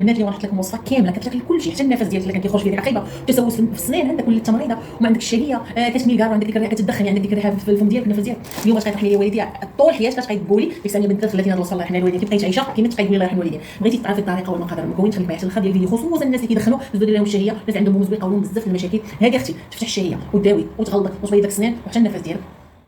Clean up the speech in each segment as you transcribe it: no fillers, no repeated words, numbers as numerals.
البنات اللي رحت لكم وصفه كامله كتلك كل شيء، حتى النفس ديالك اللي كيخرج فيه ريحه خايبه، تسوس في السنين عندك، ولات تمريضه وما عندك الشهيه، كتميل كاع وعندك ديك الريحه كتدخل، عندك ديك الريحه في الفم ديالك، النفس ديالك. اليوم اش غيطرح لي والدي طول حياتك غتبقاي تقولي ديك ثانيه بنت 30 هذا وصل الله يرحم الوالدين، كيف بقيتي عايشه كيما تبقاي تقولي الله يرحم الوالدين. بغيتي تعرفي الطريقه والمقادير المكونين، خليك معايا حتى الاخر ديال الفيديو، خصوصا الناس اللي كيدخنوا تزيدوا لهم الشهيه، الناس عندهم بوز بيقاولون بزاف المشاكل. هادي اختي تفتح الشهيه وتداوي وتغلظك وتبيض داك السنان وحتى النفس ديالك.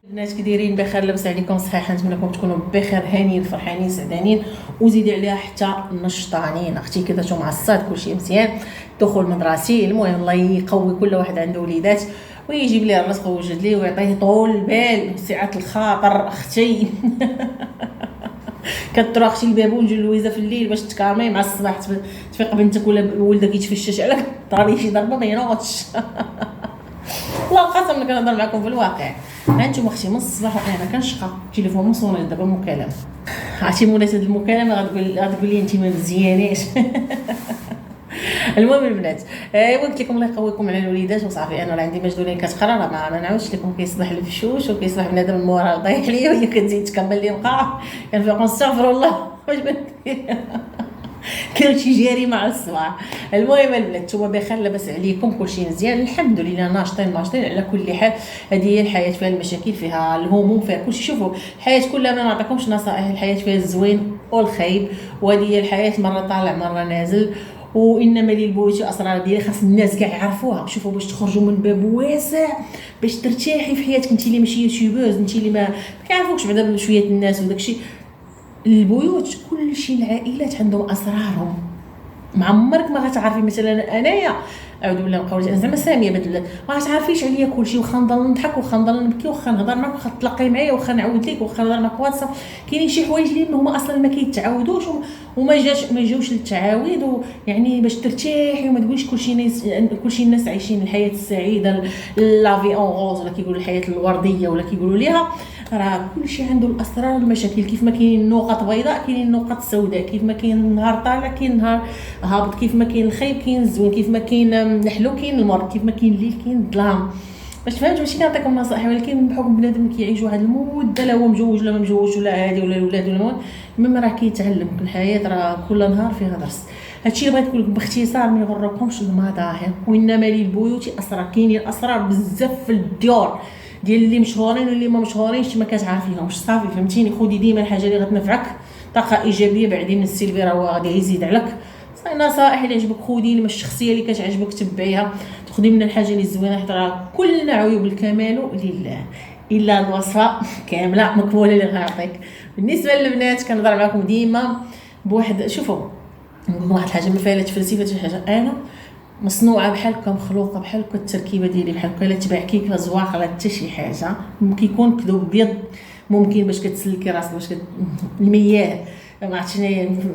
الناس كي دايرين بخير، لاباس عليكم صحيحه، نتمنىكم تكونوا بخير هانيين فرحانين سعدانين وزيدي عليها حتى نشطانين. اختي كي درتو مع الصاد كلشي مزيان، دخول مدرسي، المهم الله يقوي كل واحد عنده وليدات ويجيب ليه الرزق ويوجد ليه ويعطيه طول البال وسعه الخاطر. اختي كتروح اختي البابون جوج لويزه في الليل باش تكامي مع الصباح تفيق بنتك ولا ولدك يتفشش عليك تغري شي ضربه ما ينوضش. والله قسم كنهضر معكم في الواقع. هانتوما اختي من الصباح وانا كنشقى تليفون مصوني دابا مكالمه، عرفتي مولات هاد المكالمه غتقول لي انت ما مزياناش. المهم البنات، قلت لكم الله يقويكم على الوليدات وصافي. انا راه عندي مجدولين كتقرا، راه ما نعاودش لكم. كيصبح الفشوش وكيصبح بنادم المورال طايح ليا وهي كتزيد تكمل لي بقى كنفيق نستغفر الله واش بندير. كانت شي جريمه على الصباح. المهم البنات نتوما بخير، لاباس عليكم كلشي مزيان الحمد لله، ناشطين على كل حال. هذه هي الحياه، فيها المشاكل، فيها الهموم، فيها كلشي. شوفوا الحياه كلها ما نعطيكمش نصائح، الحياه فيها الزوين والخايب، وهذه هي الحياه، مره طالع مره نازل. وانما للبيوت اسرار ديالي خاص الناس كاع يعرفوها. شوفوا باش تخرجوا من باب واسع باش ترتاحي في حياتك، انت اللي ماشي يوتيوبرز، انت اللي ما كيعرفوكش بعدا شويه الناس وداكشي. البيوت كلشي العائلات عندهم اسرارهم، ما عمرك ما غتعرفي. مثلا انايا اعوذ بالله من قولي، انا زعما ساميه بدل ما غتعرفيش عليا كلشي، واخا نضل نضحك واخا نضل نبكي واخا نهضر معاك واخا تلاقي معايا واخا نعاود لك واخا نهضر معاك واتساب. كاينين شي حوايج اللي هما اصلا ما كيتعاودوش ما جاوش للتعاود، ويعني باش ترتاحي وما تقوليش كلشي الناس عايشين الحياه السعيده، لافي اون غوز ولا كيقولوا الحياه الورديه ولا كيقولوا ليها. راه كلشي عنده الاسرار والمشاكل. كيف ما كاين نقط بيضاء كاينين النقط سوداء، كيف ما كاين النهار طالع كاين النهار هابط، كيف ما كاين الخير كاين الزوين، كيف ما كاين الحلو كاين المر، كيف ما كاين الليل كاين الظلام. باش فهمت ماشي كنعطيكم نصائح، ولكن بحكم بنادم كيعيش واحد المده، لا هو مجوج لا ما مجوجش ولا هادي ولا الاولاد ولا المهم راه كيتعلم. الحياه راه كل نهار فيها درس. هادشي اللي بغيت نقول لكم باختصار، ما يغركمش المظاهر، وانما للبيوت اسرار. كاينين اسرار بزاف في الديور ديال اللي مشهورين واللي ما مشهورينش ما كتعرفيهمش، صافي فهمتيني. خدي ديما الحاجه اللي غتنفعك، طاقه ايجابيه، بعدين السلبي راه غادي يزيد عليك. نصائح اللي عجبك خدي، اللي الشخصيه اللي كتعجبك تبعيها، تاخدي من الحاجه اللي زوينه، حيت راه كلنا عيوب الكمال لله، الا الوصفه كامله مقبوله اللي غنعطيك. بالنسبه للبنات كنهضر معكم ديما بواحد، شوفوا نقول واحد الحاجه ما فيها لا تفلسفه شي حاجه، انا مصنوعه بحالك، مخلوقه بحالك، التركيبه ديالي بحالك، لا تباع كيكه زواقه لا حتى شي حاجه. ممكن يكون كذوب بيض، ممكن باش كتسلكي راسك، باش المياه ما عرفتش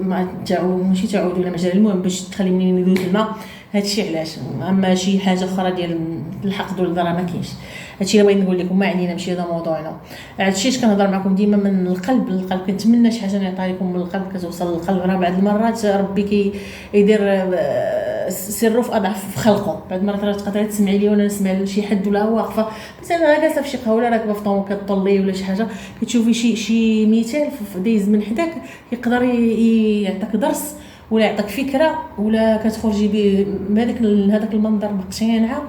ما تعود ماشي تعود ولا مجال، المهم باش تخلي منين يدوز الماء. هادشي علاش. اما شي حاجه اخرى ديال الحقد والضرر ما كاينش. هادشي اللي بغيت نقول لكم، ما علينا ماشي هذا موضوعنا. هادشي اش كنهضر معكم ديما من القلب للقلب، كنتمنى شي حاجه نعطيها لكم من القلب كتوصل للقلب. راه بعض المرات ربي كيدير سره في اضعف خلقه. بعض المرات راه تقدري تسمعي لي وانا نسمع لشي حد ولا واقفه مثلا جالسه في شي قهوه ولا راكبه في طون كطلي ولا شي حاجه، كتشوفي شي مثال دايز من حداك يقدر يعطيك درس ولا يعطيك فكره، ولا كتخرجي بهذاك المنظر مقتنعه،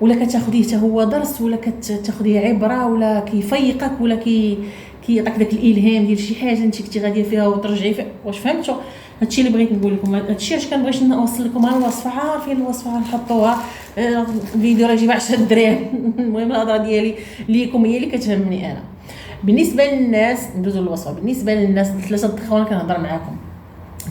ولا كتاخذيه حتى هو درس، ولا كتاخذيه عبره، ولا كيفيقك، ولا كيعطيك داك الالهام ديال شي حاجه انت كنتي غاديه فيها وترجعي فيها. واش فهمتوا؟ هادشي اللي بغيت نقول لكم. هادشي علاش كنبغيش نوصل لكم الوصفه، عارفين الوصفه نحطوها الفيديو راه يجيب 10 دراهم. المهم الهضره ديالي ليكم هي اللي كتهمني انا. بالنسبه للناس ندوزو للوصفه. بالنسبه للناس 3 دقائق كنهضر معاكم.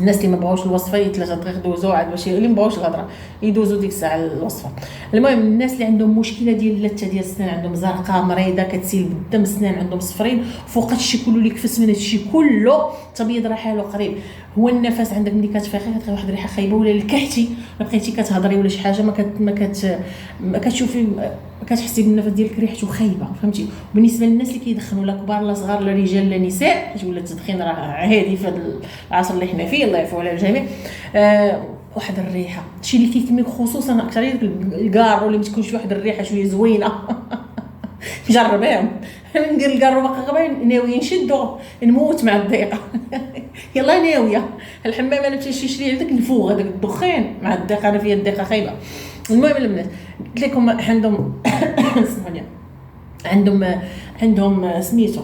الناس اللي ما بغاوش الوصفه 3 دقائق يدوزوا عاد، باش اللي ما بغاوش الهضره يدوزوا ديك الساعه الوصفه. المهم الناس اللي عندهم مشكله ديال اللثه ديال السنان، عندهم زرقاء مريضه كتسيل بالدم، السنان عندهم صفرين، فوق هادشي كله اللي كفس من هادشي كله تبيض راه حاله قريب. هو النفس عندك ملي كتفيقي كتلقاي واحد الريحه خايبه، ولا الكحتي ما بقيتي كتهضري ولا شي حاجه ما كتشوفي كتحسي بالنفس ديالك ريحته خايبه، فهمتي. بالنسبه للناس اللي كيدخنوا لا كبار لا صغار لا رجال لا نساء، ولا التدخين راه عادي في هذا العصر اللي حنا فيه، الله يعفو على الجميع. واحد الريحه شي اللي كيكميك، خصوصا اكثر الكار اللي ما تكونش واحد الريحه شويه زوينه. جربيهم. ندير القروبه قبل ناوي نشدو نموت مع الضيقه. يلا ناويه الحمام انا مشيت نشري هذاك الفوغ هذاك الدخان مع الضيقه، انا فيا الضيقه خايبه. المهم البنات قلت لكم عندهم اسمعوني، عندهم سميتو،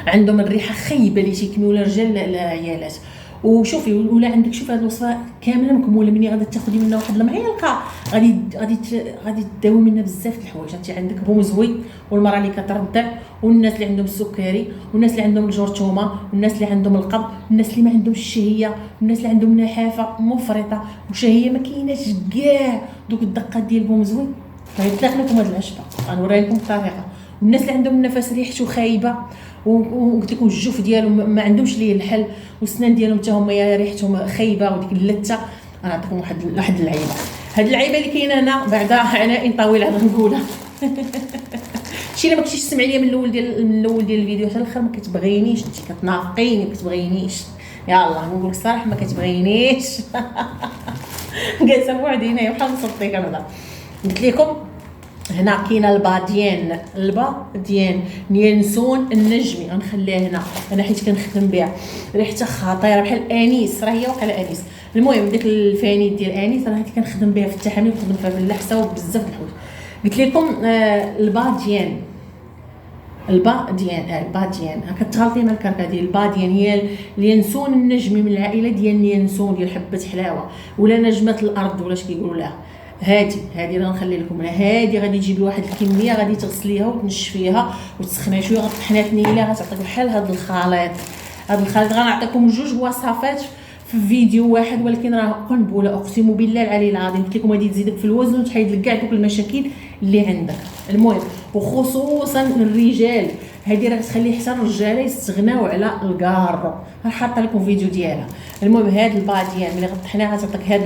عندهم الريحه خايبه اللي تيكميو الرجال العيالات. وشوفي ولا عندك شوف هذه الوصفه كامله مكموله، مني غادي تاخذي منها واحد المعلقه غادي تداوي منها بزاف د الحوايج. انت عندك بومزوي والمراه اللي كترضع، والناس اللي عندهم السكري، والناس اللي عندهم الجرثومه، والناس اللي عندهم القبض، والناس اللي ما عندهمش الشهيه، والناس اللي عندهم نحافه مفرطه وشهيه ما كايناش كاع. دوك الدقات ديال البومزوي غيطلق لكم هذه العشبه، غنوري لكم الطريقه. والناس اللي عندهم النفس ريحته خايبه وقلت لكم الجوف ديالهم ما عندهمش ليه الحل، والسنان ديالهم حتى هما ريحتهم خايبه وديك اللته، غنعطيكم واحد اللعيبه. هاد اللعيبه اللي كاينه هنا بعد عناء طويل غنقولها. شي اللي ما كنتيش تسمعي ليا من الاول ديال الفيديو حتى الاخر ما كتبغينيش، انت كتنافقيني ما كتبغينيش. يلا نقول لك الصراحه ما كتبغينيش. جالسه بوحدي هنايا بحال نصطي كنهضر. قلت لكم هنا كاينه البا ديال ينسون النجمي، غنخليها هنا انا حيت كنخدم بها، ريحتها خطيره بحال الانيس، راه هي واقيلا انيس. المهم ديك الفاني ديال الانيس راه كنخدم بها في التحاميل، كنخدم فيها في اللحسه وبزاف د الحوايج. قلت لكم البا ديان كتغلطي مع الكركه ديال البا ديان، هي اليانسون النجمي من العائله ديال اليانسون ديال حبه حلاوه ولا نجمه الارض ولا اش كيقولوا لها. هادي راه غنخلي لكم هادي غادي تجيبي واحد الكميه غادي تغسليها وتنشفيها وتسخنيها شويه، غطحنيها تنيليها غتعطيك بحال هذا الخليط. غنعطيكم جوج وصفات في فيديو واحد، ولكن راه قنبله اقسم بالله العلي العظيم. قلت لكم غادي تزيدك في الوزن وتحيد لك كاع دوك المشاكل اللي عندك. المهم وخصوصا الرجال، هذه راه تخلي حتى الرجاله يستغناو على الكارو، غنحط لكم فيديو ديالها. المهم هاد الباديان ملي غطحناها غتعطيك هاد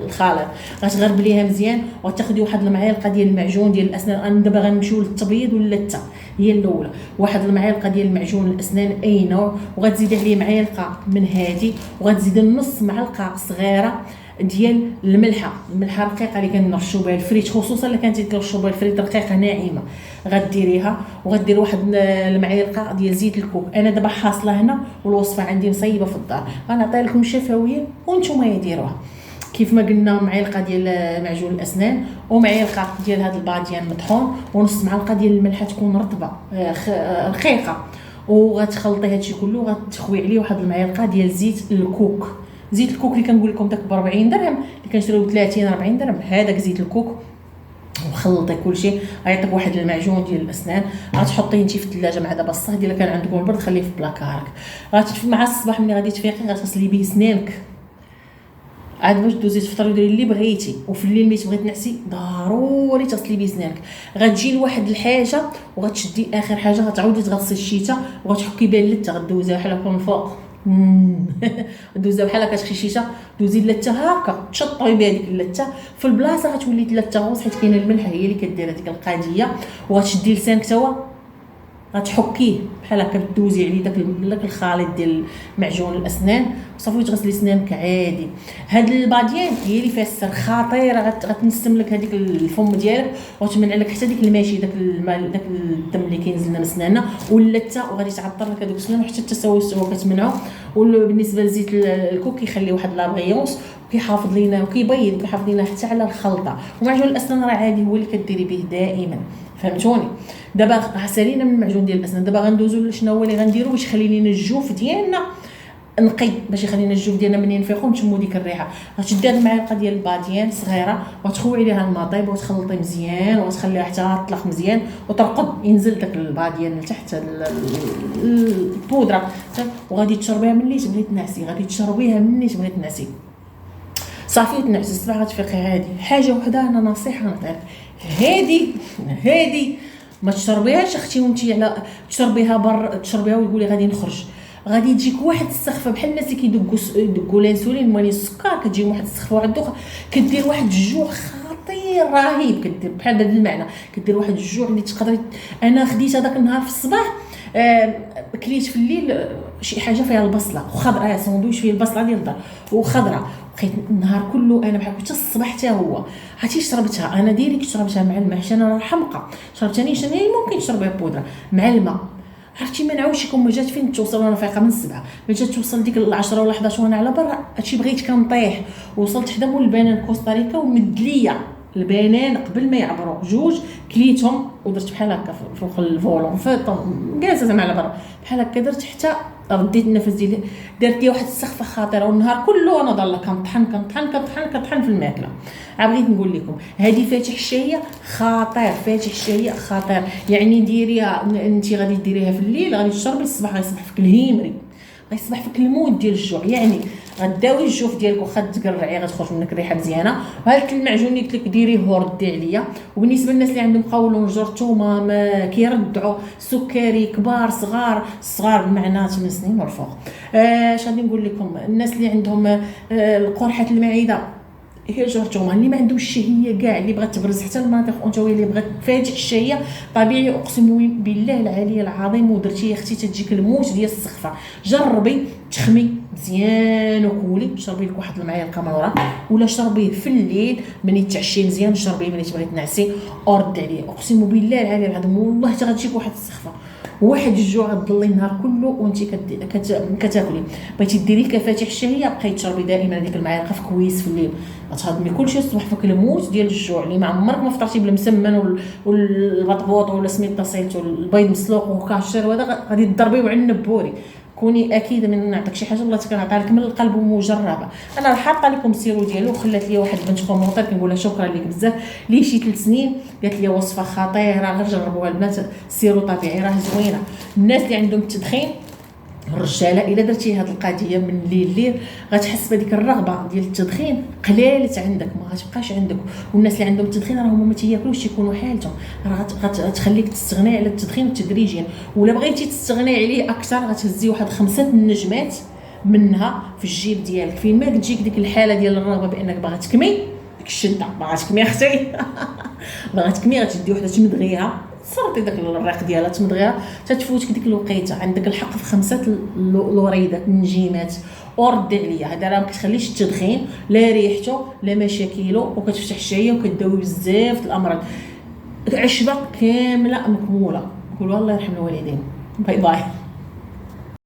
الخليط، غتغربليها مزيان وتاخدي واحد المعلقه ديال المعجون ديال الاسنان. انا دابا غنمشيو للتبييض واللته هي الاولى، واحد المعلقه ديال المعجون الاسنان اي نوع، وغتزيدي عليه معلقه من هادي، وغتزيدي نص معلقه صغيره ديال الملحه رقيقه اللي كنرشوا بها الفريت، خصوصا الا كانتي ترشوا بها الفريت رقيقه ناعمه غديريها. وغدير واحد المعلقه ديال زيت الكوك. انا دابا حاصله هنا والوصفه عندي مصيبه في الدار، غنعطي لكم شفويه وانتم يديروها كيف ما قلنا. معلقه ديال معجون الاسنان ومعلقه ديال هذا الباديان مطحون ونص معلقه ديال الملحه تكون رطبه رقيقه، وغتخلطي هادشي كله وغتخوي عليه واحد المعلقه ديال زيت الكوك. زيت الكوك اللي كنقول لكم داك ب 40 درهم اللي كنشريو ب 30 40 درهم، هذاك زيت الكوك. وخلطي كلشي غيعطيك واحد المعجون ديال الاسنان، غتحطيه انت في الثلاجه مع دابا الصهد الا كان عندكم البرد خليه في بلاكارك. مع الصباح ملي غادي تفيقي غتغسلي به سنانك عاد باش دوزي تفطري وديري اللي بغيتي. وفي الليل ملي تبغي تنعسي ضروري تغسلي به سنانك. غتجي لواحد الحاجه وغتشدي اخر حاجه غتعاودي تغسلي الشيته وغتحكي بها اللته، غدوزيها بحال هكا من فوق دوزها بحال هكا تخشيشه، دوزي اللته هكا تشطوي بها ديك اللته في البلاصه غتولي اللته غوص، حيت كاينه الملح هي اللي كدير هذيك القضيه. وغتشدي لسانك توا غتحكيه بحال هكا دوزي عليه داك الخليط ديال معجون الاسنان وصافي تغسلي سنانك عادي. هاد الباديان هي اللي فيها السر، خطيره غتنسم لك هذيك الفم ديالك وتمنع لك حتى ديك الماشي داك الدم اللي كينزل لنا من سناننا واللته، وغادي تعطر لك هذوك السنان وحتى التسوس هو كتمنعو. وبالنسبه لزيت الكوك كيخلي واحد لابغيونس وكيحافظ لينا وكيبيض وكيحافظ لينا حتى على الخلطه. ومعجون الاسنان راه عادي هو اللي كديري به دائما، فهمتوني؟ دابا سالينا من المعجون ديال الاسنان، دابا غندوزو لشنو هو اللي غنديرو باش يخلي لينا الجوف ديالنا نقي، باش يخلينا الجوف ديالنا منين نفيقو نشمو ديك الريحه. غتشدي هاد المعلقه ديال الباديان صغيره وتخوي عليها الماء طيب وتخلطي مزيان وتخليها حتى تطلق مزيان وترقد ينزل داك الباديان لتحت البودره، وغادي تشربيها ملي تبغي تنعسي، غادي تشربيها ملي تبغي تنعسي صافي تنعسي الصباح غتفيقي. هادي حاجه وحده انا نصيحه نعطيك، هادي ما تشربيهاش اختي وانتي على تشربيها بر تشربيها ويقولي غادي نخرج، غادي تجيك واحد السخفه بحال الناس اللي كيدقوا الانسولين مالي السكر، كتجي واحد السخفه واحد الدوخه كدير واحد الجوع خطير رهيب، كدير بحال هذا المعنى، كدير واحد الجوع اللي تقدري. انا خديت هذاك النهار في الصباح كليت في الليل شي حاجه فيها البصله وخضره، ساندويتش فيه البصله ديال الدار وخضره. بقيت النهار كله انا بحال حتى الصباح حتى هو. عرفتي شربتها انا ديريكت، شربتها مع الماء حيت انا راه حمقى. شربتها نيشان ممكن تشربيها بودره مع الماء. عرفتي ما نعاودش لكم ما جات فين توصل وانا فايقه من 7، ما جات توصل ديك 10 ولا 11 وانا على برا. هادشي بغيت كنطيح. وصلت حدا مول البنان كوستاريكا ومد ليا البنان قبل ما يعبروا جوج، كليتهم ودرت بحال هكا فوق الفولون جالسه زعما على برا بحال هكا، درت حتى رديت النفس ديالي، دارت لي واحد السخفه خطيره. والنهار كله انا ضاله كنطحن في الماكله. بغيت نقول لكم هذه فاتح الشهيه خطير، فاتح الشهيه خطير. يعني ديريها انت غادي ديريها في الليل، غادي تشربي الصباح غيصبح فيك الهيمري، غيصبح فيك المود ديال الجوع. يعني غداوي الجوف ديالك واخا تقرعي غتخرج منك ريحه مزيانه. وهاد المعجون اللي قلت لك ديريه وردي عليا. وبالنسبه للناس اللي عندهم قولون جرثومه ما كيردعوا سكري، كبار صغار بمعنى 8 سنين والفوق. اش غادي نقول لكم، الناس اللي عندهم القرحه المعده هي جرثومه، اللي ما عندوش الشهيه كاع، اللي بغات تبرز حتى المناطق الانثويه، اللي بغات فاتح الشهيه طبيعي اقسم بالله العلي العظيم ودرتي يا اختي تجيك الموت ديال السخفه. جربي تخمي مزيان وكولي، شربي لك واحد المعلقه مرة، ولا شربيه في الليل ملي تعشي مزيان، شربيه ملي تبغي تنعسي ورد عليه. اقسم بالله العلي العظيم والله حتى غتجيك واحد السخفه، واحد الجوع غتضلي النهار كله وانت كتاكلي. بغيتي ديري كفاتح الشهيه بقاي تشربي دائما هذيك المعلقه في كويس في الليل، غتهضمي كلشي تصبح فيك الموت ديال الجوع اللي ما عمرك ما فطرتي بالمسمن والبطبوط ولا سميتو صيلتو البيض مسلوق وكاشير، وهذا غادي تضربيه على النبوري. كوني اكيد من نعطيك شي حاجه الله كنعطيها لك من القلب ومجربه. انا راه حاطه لكم السيرو ديالو، وخلات لي واحد بنت كومونتير كنقول لها شكرا لك بزاف، لي شي 3 سنين قالت لي وصفه خطيره غير جربوها البنات، سيرو طبيعي راه زوينه. الناس اللي عندهم التدخين الرجاله الا درتي هذه القضيه من الليل غتحس بهذيك الرغبه ديال التدخين قلالت عندك، ما غتبقاش عندك. والناس اللي عندهم التدخين راهم ما تياكلوش يكونوا حالتهم، راه غتخليك تستغني على التدخين تدريجيا. ولا بغيتي تستغني عليه اكثر غتهزي واحد 5 نجمات منها في الجيب ديالك، فين ما تجيك ديك الحاله ديال الرغبه بانك باغا تكمي ديك الشده، باغا تكمي اختي باغا تكمي غتدي وحده تمضغيها، صرتي داك الريق ديالها تمضغيها تتفوتك ديك الوقيته. عندك الحق في 5 لوريدات نجيمات وردي عليا. هذا راه ما كتخليش التدخين لا ريحته لا مشاكله، وكتفتح الشهيه وكتداوي بزاف الامراض. عشبه كامله مكموله. نقولوا الله يرحم الوالدين. باي باي.